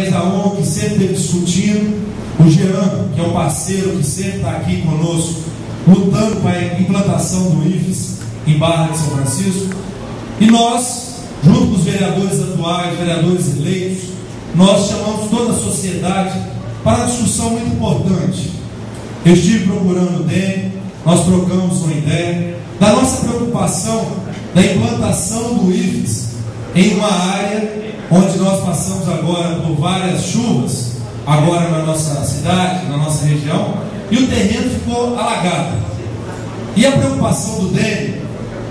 da ONG que sempre esteve discutindo, o Jean, que é o parceiro que sempre está aqui conosco, lutando para a implantação do IFES em Barra de São Francisco, e nós, junto com os vereadores atuais, vereadores eleitos, nós chamamos toda a sociedade para uma discussão muito importante. Eu estive procurando o DEM, nós trocamos uma ideia da nossa preocupação da implantação do IFES em uma área onde nós passamos agora por várias chuvas, agora na nossa cidade, na nossa região, e o terreno ficou alagado. E a preocupação do DEM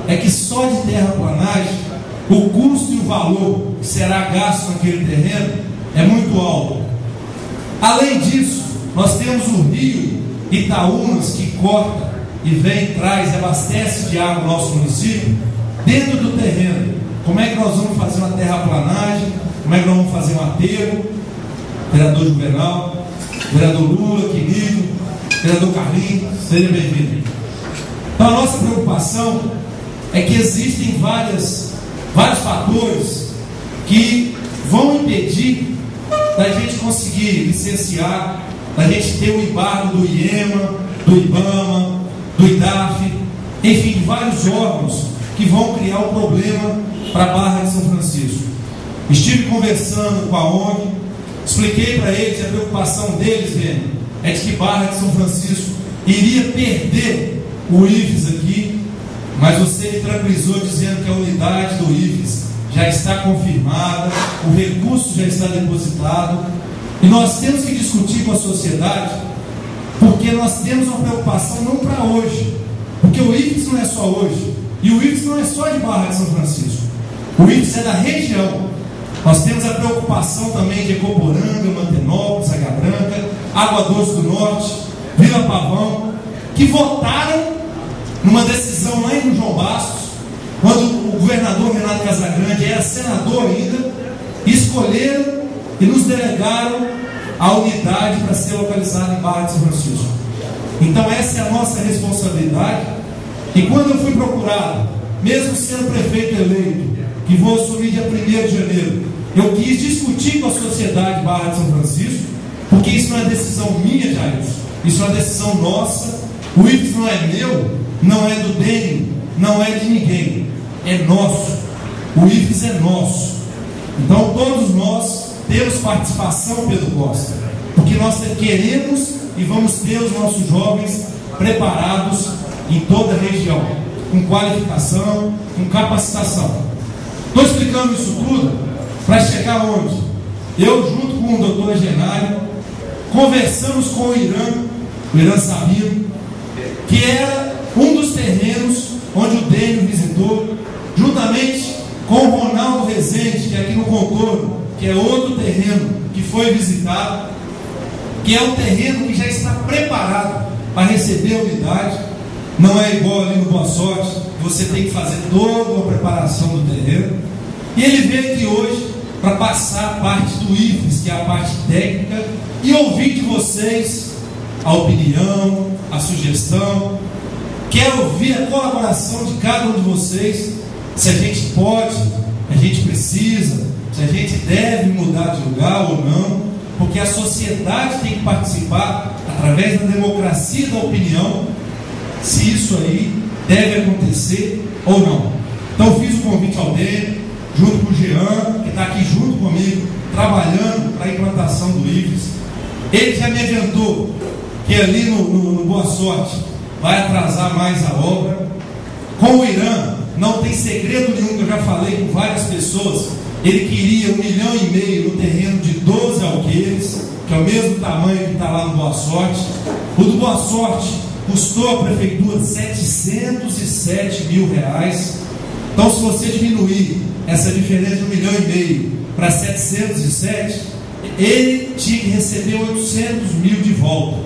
é que só de terraplanagem, o custo e o valor que será gasto naquele terreno é muito alto. Além disso, nós temos o rio Itaúnas, que corta e vem, traz e abastece de água o nosso município, dentro do terreno. Como é que nós vamos fazer uma terraplanagem? Como é que nós vamos fazer um aterro? Vereador Juvenal, vereador Lula, querido, vereador Carlinhos, seja bem-vindo. Então a nossa preocupação é que existem vários fatores que vão impedir da gente conseguir licenciar, da gente ter o embargo do IEMA, do IBAMA, do IDAF, enfim, de vários órgãos que vão criar um problema para a Barra de São Francisco. Estive conversando com a ONG, expliquei para eles a preocupação deles, mesmo, é de que Barra de São Francisco iria perder o IFES aqui, mas você me tranquilizou dizendo que a unidade do IFES já está confirmada, o recurso já está depositado, e nós temos que discutir com a sociedade, porque nós temos uma preocupação não para hoje, porque o IFES não é só hoje, e o IFES não é só de Barra de São Francisco, o IFES é da região. Nós temos a preocupação também de Ecoporanga, Mantenópolis, Água Branca, Água Doce do Norte, Vila Pavão, que votaram numa decisão lá em João Bastos, quando o governador Renato Casagrande era senador ainda, escolheram e nos delegaram a unidade para ser localizada em Barra de São Francisco. Então essa é a nossa responsabilidade. E quando eu fui procurado, mesmo sendo prefeito eleito, que vou assumir dia 1º de janeiro, eu quis discutir com a sociedade Barra de São Francisco, porque isso não é decisão minha, Jair, isso é uma decisão nossa. O IFES não é meu, não é do DEM, não é de ninguém, é nosso. O IFES é nosso. Então todos nós temos participação, Pedro Costa, porque nós queremos e vamos ter os nossos jovens preparados em toda a região, com qualificação, com capacitação. Estou explicando isso tudo para chegar onde? Eu, junto com o doutor Genário, conversamos com o Irã Sabino, que era um dos terrenos onde o Dênio visitou, juntamente com o Ronaldo Rezende, que é aqui no contorno, que é outro terreno que foi visitado, que é um terreno que já está preparado para receber a unidade. Não é igual ali no Boa Sorte, você tem que fazer toda a preparação do terreno. E ele veio aqui hoje para passar a parte do IFES, que é a parte técnica, e ouvir de vocês a opinião, a sugestão. Quero ouvir a colaboração de cada um de vocês, se a gente pode, a gente precisa, se a gente deve mudar de lugar ou não, porque a sociedade tem que participar através da democracia da opinião, se isso aí deve acontecer ou não. Então fiz o convite ao DEM, junto com o Jean, que está aqui junto comigo, trabalhando para a implantação do IFES. Ele já me adiantou que ali no Boa Sorte vai atrasar mais a obra. Com o Irã, não tem segredo nenhum, que eu já falei com várias pessoas. Ele queria 1,5 milhão no terreno de 12 alqueires, que é o mesmo tamanho que está lá no Boa Sorte. O do Boa Sorte custou a prefeitura R$707 mil. Então, se você diminuir essa diferença de 1,5 milhão para 707, ele tinha que receber 800 mil de volta.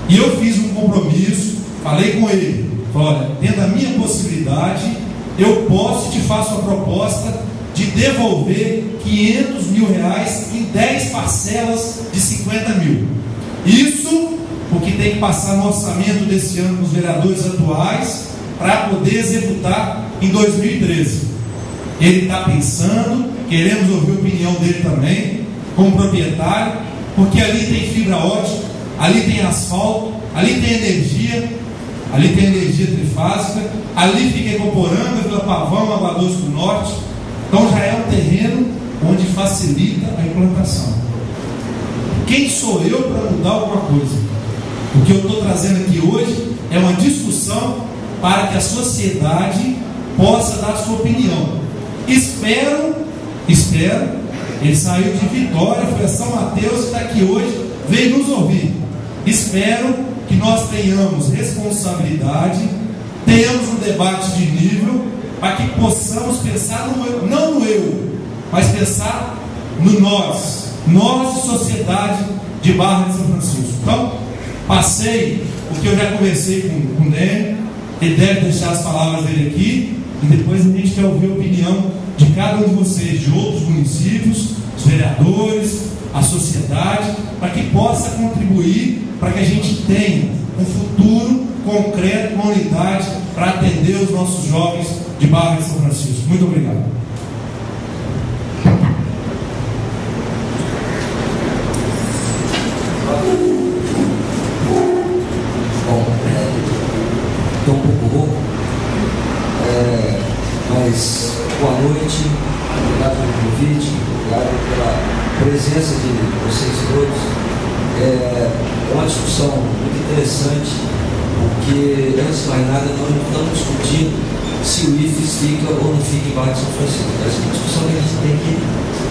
E eu fiz um compromisso, falei com ele, falei, olha, dentro da minha possibilidade, eu posso e te faço a proposta de devolver R$500 mil em 10 parcelas de 50 mil. Isso porque tem que passar no orçamento desse ano com os vereadores atuais para poder executar em 2013. Ele está pensando, queremos ouvir a opinião dele também, como proprietário, porque ali tem fibra ótica, ali tem asfalto, ali tem energia trifásica, ali fica Ecoporanga, Vila Pavão, Água Doce do Norte. Então já é um terreno onde facilita a implantação. Quem sou eu para mudar alguma coisa? O que eu estou trazendo aqui hoje é uma discussão para que a sociedade possa dar sua opinião. Espero, ele saiu de Vitória, foi a São Mateus e está aqui hoje, veio nos ouvir. Espero que nós tenhamos responsabilidade, tenhamos um debate de nível, para que possamos pensar não no eu, mas pensar no nós e sociedade de Barra de São Francisco. Então, passei o que eu já conversei com o Dênio, ele deve deixar as palavras dele aqui, e depois a gente quer ouvir a opinião de cada um de vocês, de outros municípios, os vereadores, a sociedade, para que possa contribuir para que a gente tenha um futuro concreto, uma unidade para atender os nossos jovens de Barra de São Francisco. Muito obrigado. Bom, estou um pouco rouco, mas boa noite, obrigado pelo convite, obrigado pela presença de vocês todos. É uma discussão muito interessante, porque antes de mais nada nós não estamos discutindo se o IFES fica ou não fica em Barra de São Francisco. Essa é uma discussão que a gente tem que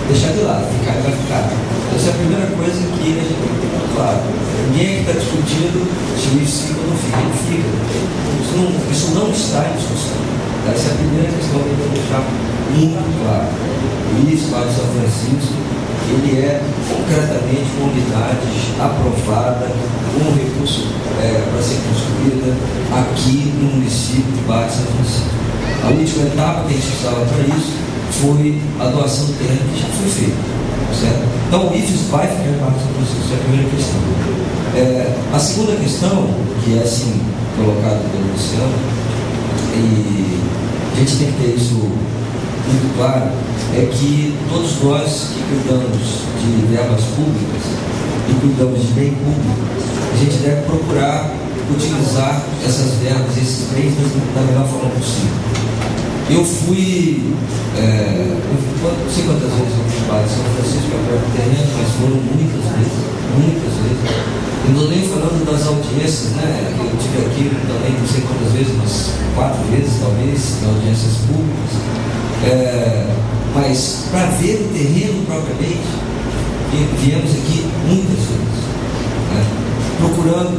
deixar de lado, ficar e vai ficar. Essa é a primeira coisa que a gente tem que ter muito claro. Ninguém aqui está discutindo se o IFES fica ou não fica. Ele fica. Isso não está em discussão. Essa é a primeira questão que eu vou deixar muito claro. O IFES, Barra de São Francisco, ele é concretamente uma unidade aprovada, com recurso para ser construída aqui no município de Barra de São Francisco. A última etapa que a gente precisava para isso foi a doação do terreno que já foi feita, certo? Então o IFES vai ficar em Barra de São Francisco, essa é a primeira questão. A segunda questão, que é assim colocada pelo Luciano, e a gente tem que ter isso muito claro, é que todos nós que cuidamos de verbas públicas e cuidamos de bem público, a gente deve procurar utilizar essas verbas, esses bens da melhor forma possível. Eu fui, não sei quantas vezes eu fui para São Francisco para o terreno, mas foram muitas vezes. Eu não estou nem falando das audiências, né? Eu tive aqui também, não sei quantas vezes, umas 4 vezes talvez, em audiências públicas. Mas para ver o terreno propriamente, viemos aqui muitas vezes, né? procurando,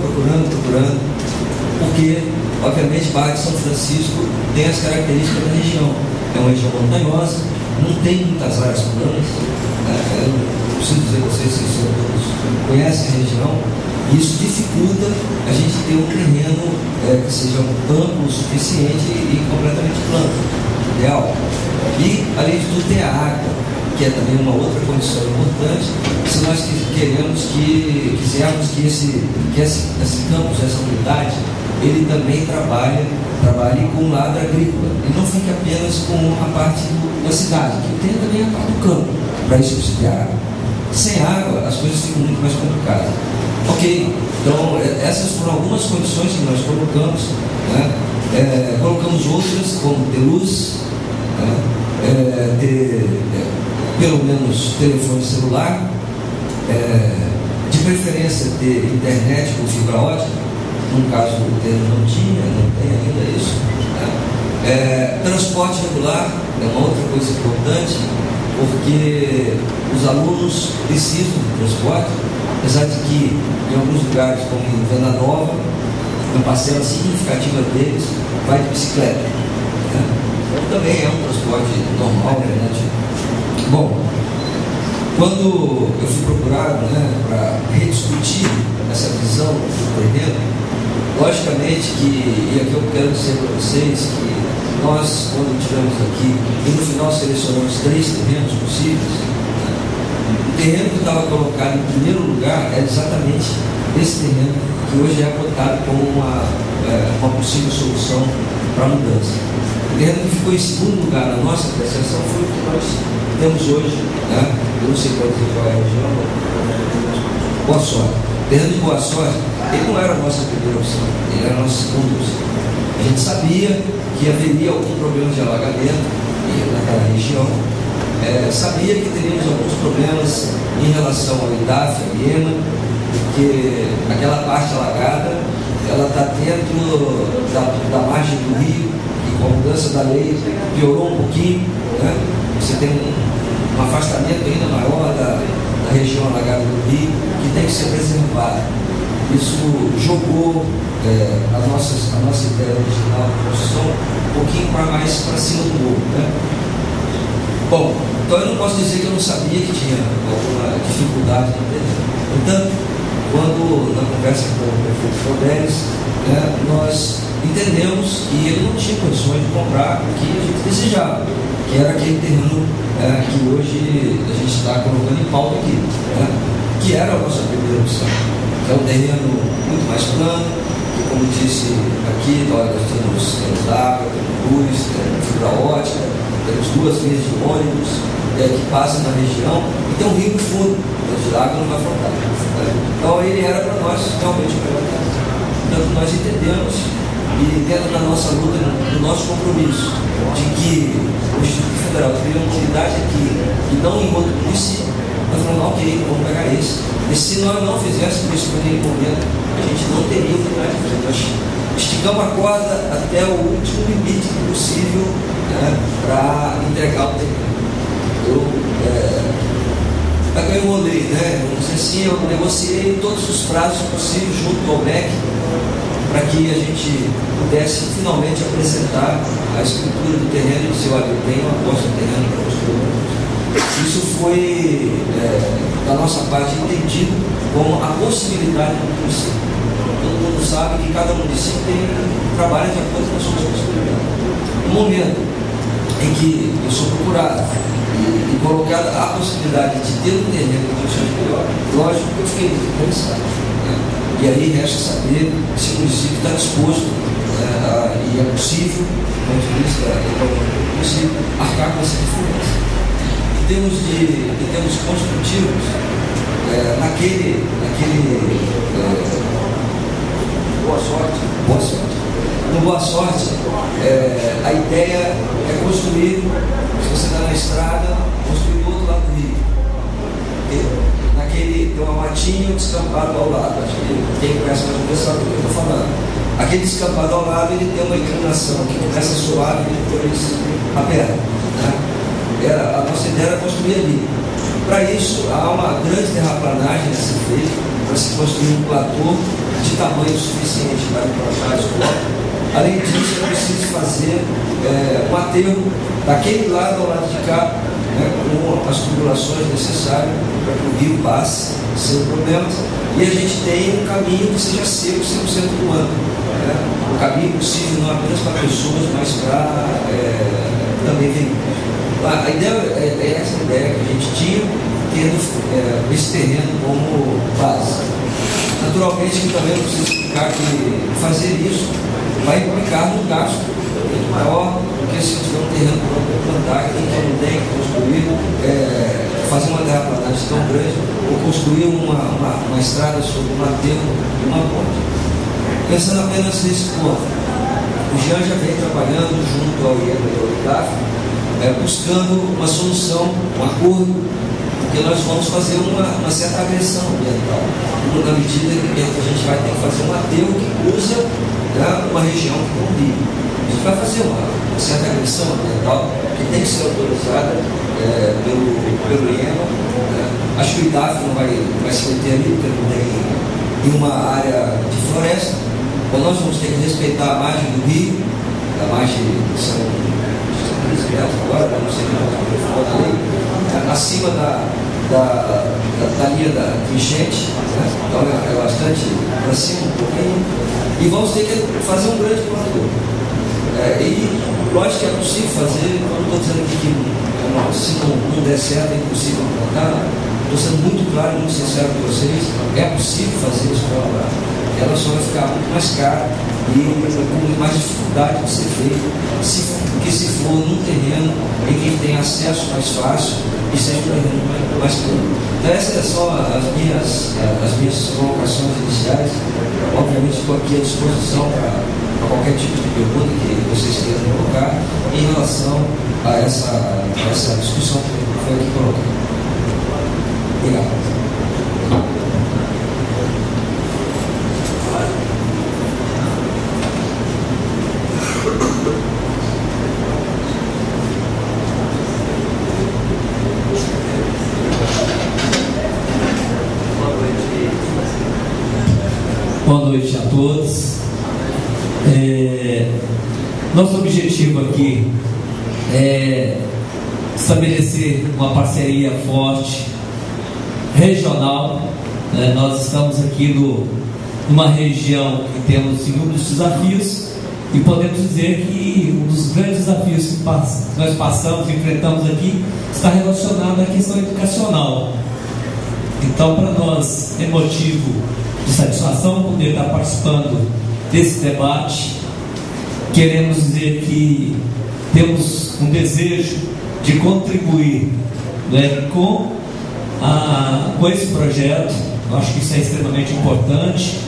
porque obviamente Barra de São Francisco tem as características da região. É uma região montanhosa, não tem muitas áreas planas, né? Eu não preciso dizer a vocês, vocês todos conhecem a região, e isso dificulta a gente ter um terreno que seja amplo o suficiente e completamente plano, ideal. E, além de tudo, tem a água, que é também uma outra condição importante, se nós quisermos que esse campus, essa unidade, ele também trabalhe com o lado agrícola, e não fique apenas com a parte da cidade, que tem também a parte do campo, para isso precisa de água. Sem água, as coisas ficam muito mais complicadas. Ok, então essas foram algumas condições que nós colocamos, né? Colocamos outras, como ter luz, ter pelo menos telefone celular, de preferência ter internet com fibra ótica. No caso do terreno não tem ainda isso, né? Transporte regular é uma outra coisa importante, porque os alunos precisam de transporte, apesar de que em alguns lugares, como em Venda Nova, uma parcela significativa deles vai de bicicleta, né? Então também é um transporte normal, né? Bom, quando eu fui procurado, né, para rediscutir essa visão do terreno, logicamente que, e aqui eu quero dizer para vocês que nós, quando estivemos aqui, e no final selecionamos 3 terrenos possíveis, né? O terreno que estava colocado em primeiro lugar é exatamente esse terreno que hoje é cotado como uma possível solução para a mudança. O terreno que ficou em segundo lugar na nossa apreciação foi o que nós temos hoje, né? eu não sei qual é a região, Boa Sorte. O terreno de Boa Sorte, ele não era a nossa primeira opção, ele era a nossa segunda opção. A gente sabia que haveria algum problema de alagamento naquela região, sabia que teríamos alguns problemas em relação ao IDAF, a IEMA, porque aquela parte alagada, ela está dentro da margem do rio, e com a mudança da lei piorou um pouquinho, né? Você tem um afastamento ainda maior da região alagada do rio, que tem que ser preservada. Isso jogou a nossa ideia original de construção um pouquinho mais para cima do morro, né? Bom, então eu não posso dizer que eu não sabia que tinha alguma dificuldade no terreno. Portanto, quando na conversa com o prefeito Frodelis, nós entendemos que ele não tinha condições de comprar o que a gente desejava, que era aquele terreno que hoje a gente está colocando em pauta aqui, que era a nossa primeira opção, que é um terreno muito mais plano, que, como disse aqui, nós temos água, temos luz, temos fibra ótica, temos 2 vias de ônibus que passam na região, e tem um rio no fundo, onde a água não vai faltar. Então ele era para nós realmente o melhor terreno. Portanto, nós entendemos, e dentro da nossa luta, do nosso compromisso, de que o Instituto Federal teria uma unidade aqui e não em outro município, nós falamos, ok, vamos pegar esse. E se nós não fizéssemos isso naquele momento, a gente não teria unidade aqui. Nós esticamos a corda até o último limite possível para entregar o terreno. Eu enrolei, vamos dizer assim, eu negociei todos os prazos possíveis junto ao MEC, para que a gente pudesse finalmente apresentar a escritura do terreno e dizer, olha, eu tenho uma aposta do terreno para construir. Isso foi, da nossa parte, entendido como a possibilidade do município. Todo mundo sabe que cada município trabalha de acordo com as suas possibilidades. No momento em que eu sou procurado e colocada a possibilidade de ter um terreno em condições melhores, lógico que eu fiquei muito interessado. E aí resta saber se o município está disposto, e é possível, do ponto de vista do município, arcar com essa diferença. Em termos construtivos, Boa Sorte. No Boa Sorte, a ideia é construir, se você está na estrada, construir do outro lado do rio. Tem uma matinha descampado ao lado. Acho que quem conhece mais ou menos sabe do que eu estou falando. Aquele descampado ao lado, ele tem uma inclinação que começa suave e depois aperta. A nossa ideia era construir ali. Para isso, há uma grande terraplanagem a ser feita, para se construir um platô de tamanho suficiente para implantar a escola. Além disso, é preciso fazer um aterro daquele lado ao lado de cá, com as tubulações necessárias para que o rio passe sem problemas, e a gente tem um caminho que seja seco 100% do ano. Um caminho possível não apenas para pessoas, mas para também veículos. A ideia é essa ideia que a gente tinha, tendo esse terreno como base. Naturalmente que também eu preciso explicar que fazer isso vai implicar num gasto muito maior do que se tiver um terreno para plantar, que não tem que construir, fazer uma terraplanagem tão grande, ou construir uma estrada sobre um aterro e uma ponte. Pensando apenas nesse ponto, o Jean já vem trabalhando junto ao IEMA e ao IDAF, buscando uma solução, um acordo, porque nós vamos fazer uma certa agressão ambiental, na medida que a gente vai ter que fazer um aterro que usa uma região que convive. A gente vai fazer uma certa agressão ambiental que tem que ser autorizada pelo IEMA. Acho que o IDAF não vai se meter ali, porque não tem nenhuma área de floresta. Então nós vamos ter que respeitar a margem do rio, a margem são 15 metros agora, não sei como ficou na lei, acima da linha da enchente, então é bastante para cima um pouquinho, e vamos ter que fazer um grande platô. E lógico que é possível fazer, eu não estou dizendo que se não der certo é impossível plantar, estou sendo muito claro e muito sincero com vocês, é possível fazer isso para lá. Ela só vai ficar muito mais cara e com mais dificuldade de ser feito, porque se for num terreno em que tem acesso mais fácil e sempre mais plano. Então, essas são as minhas colocações iniciais. Obviamente, estou aqui à disposição para qualquer tipo de pergunta que vocês queiram colocar em relação a essa discussão que foi aqui colocada. Obrigado. Boa noite a todos. Nosso objetivo aqui é estabelecer uma parceria forte, regional. Nós estamos aqui numa região que temos inúmeros desafios e podemos dizer que um dos grandes desafios que nós passamos, enfrentamos aqui, está relacionado à questão educacional. Então, para nós é motivo de satisfação poder estar participando desse debate. Queremos dizer que temos um desejo de contribuir, com esse projeto. Eu acho que isso é extremamente importante,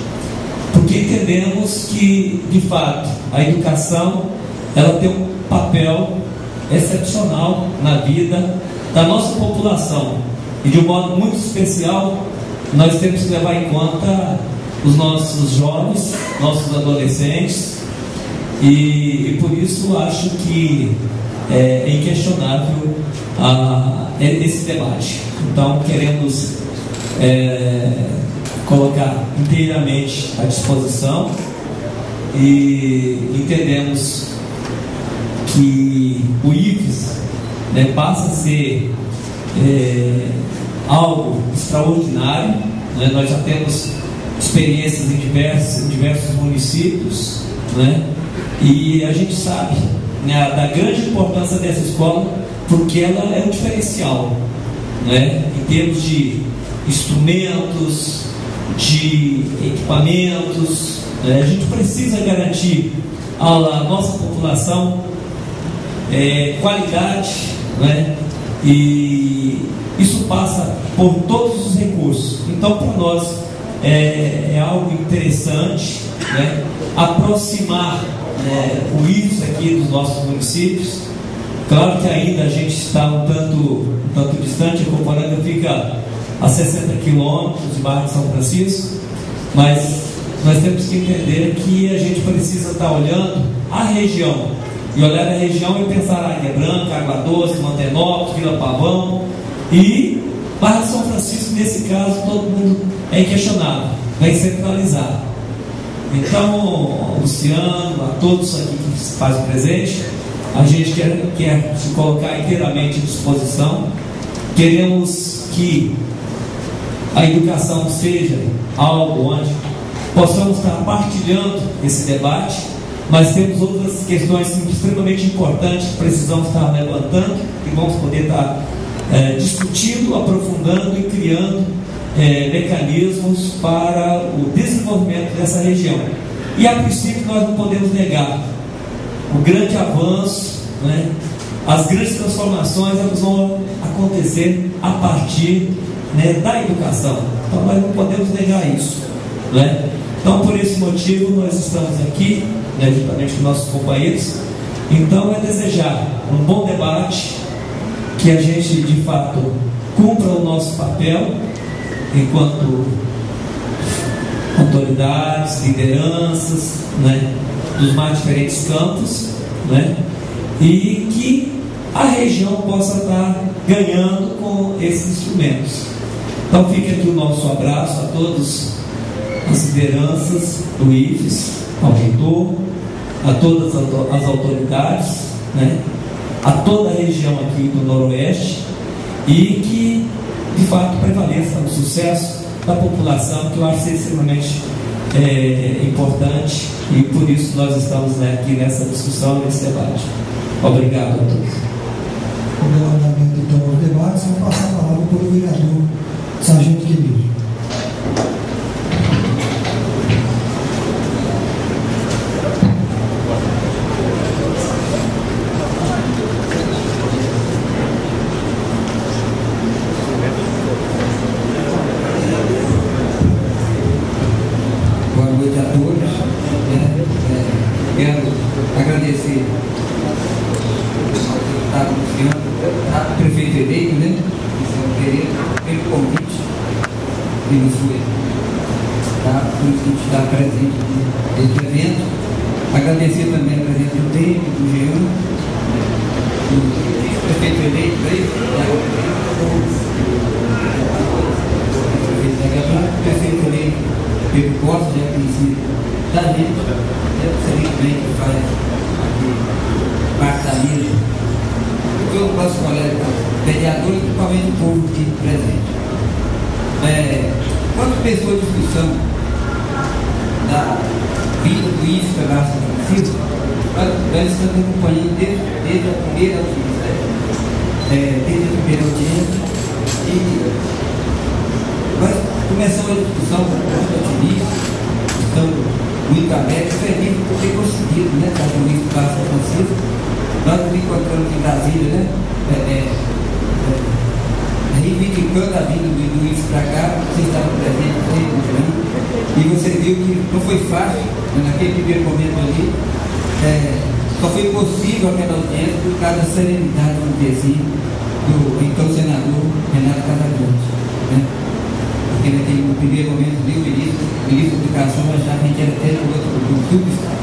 porque entendemos que, de fato, a educação ela tem um papel excepcional na vida da nossa população, e de um modo muito especial nós temos que levar em conta os nossos jovens, nossos adolescentes, e por isso acho que é inquestionável esse debate. Então queremos colocar inteiramente à disposição, e entendemos que o IFES passa a ser algo extraordinário. Nós já temos experiências em diversos municípios, e a gente sabe da grande importância dessa escola, porque ela é um diferencial, em termos de instrumentos, de equipamentos. A gente precisa garantir à nossa população qualidade, e isso passa por todos os recursos. Então, para nós é algo interessante, aproximar o IFES aqui dos nossos municípios. Claro que ainda a gente está um tanto distante, a Coporanga fica a 60 quilômetros de Barra de São Francisco, mas nós temos que entender que a gente precisa estar olhando a região, e olhar a região e pensar Águia Branca, Água Doce, Mantenópolis, Vila Pavão e Barra de São Francisco. Nesse caso, todo mundo é inquestionável, vai centralizar. Então, Luciano, a todos aqui que se fazem presente, a gente quer se colocar inteiramente à disposição. Queremos que a educação seja algo onde possamos estar partilhando esse debate, mas temos outras questões extremamente importantes que precisamos estar levantando, e vamos poder estar discutindo, aprofundando e criando mecanismos para o desenvolvimento dessa região. E a princípio nós não podemos negar o grande avanço, as grandes transformações, elas vão acontecer a partir da educação. Então nós não podemos negar isso, Então, por esse motivo, nós estamos aqui, juntamente com nossos companheiros. Então, é desejar um bom debate, que a gente, de fato, cumpra o nosso papel enquanto autoridades, lideranças, dos mais diferentes campos, e que a região possa estar ganhando com esses instrumentos. Então, fica aqui o nosso abraço a todos as lideranças do IFES, ao reitor, a todas as autoridades, a toda a região aqui do Noroeste, e que de fato prevaleça o sucesso da população, que eu acho extremamente importante, e por isso nós estamos aqui nessa discussão, nesse debate. Obrigado a todos. Obrigado, então, aos debates. Vou passar a palavra para o vereador Sargento Querido. noite a todos. Quero agradecer ao deputado Luciano, ao prefeito eleito, né? Luciano Pereira, pelo convite que nos foi, tá? Por isso que a gente está presente nesse evento. Agradecer também a presença do David, do Jean, do prefeito eleito, o prefeito eleito Pedro Costa, já conhecido da gente, excelentemente que faz aqui parte da mesa, todos os nossos colegas vereadores, principalmente o povo aqui presente. Quando começou a discussão da vinda do IFES para a São Francisco, nós estamos acompanhando desde a primeira audiência, e nós começamos a discussão muito otimista, estamos muito abertos, felizes por ter conseguido, né, trazer o IFES para São Francisco. Nós nos encontramos em Brasília, né, reivindicando a vinda do IFES para cá. Você estava presente e você viu que não foi fácil, né, naquele primeiro momento ali. Só foi possível aquela audiência por causa da serenidade, vamos dizer assim, do então senador Renato Casagrande, né? Porque naquele primeiro momento ali, o ministro da Educação achava que a gente era até do outro subestado.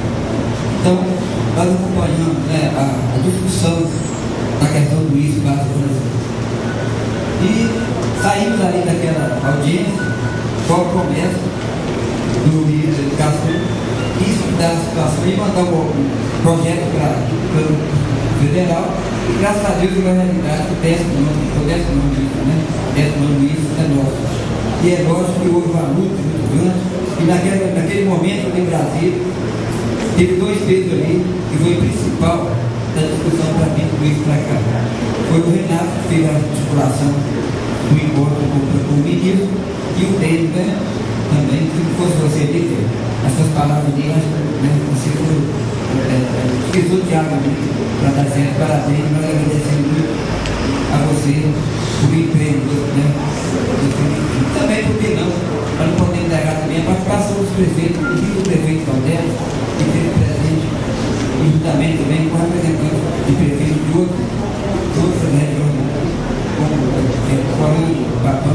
Então, nós acompanhamos, né, a discussão da questão do IFES para o Brasil. E saímos ali daquela audiência com a promessa do ministro da Educação estudar a situação e mandar um projeto para o federal, e graças a Deus na realidade o 19º IFES, né? 19º IFES é nosso. E é lógico que houve uma luta muito grande, e naquele momento em Brasília teve dois pesos ali, que foi o principal da discussão para vir do IFES para cá. Foi o Renato que fez a articulação do encontro com o ministro, e o dele, né, também, se fosse você dizer essas palavras ali, né, você esqueceu de água ali, para dar certo, parabéns, nós agradecemos muito a você por emprego, né, e também, por que não, nós não podemos negar também a participação dos prefeitos, inclusive o prefeito Valdez, que esteve presente, e juntamente também com representantes de prefeitos de outras regiões, como Corinho, Papão,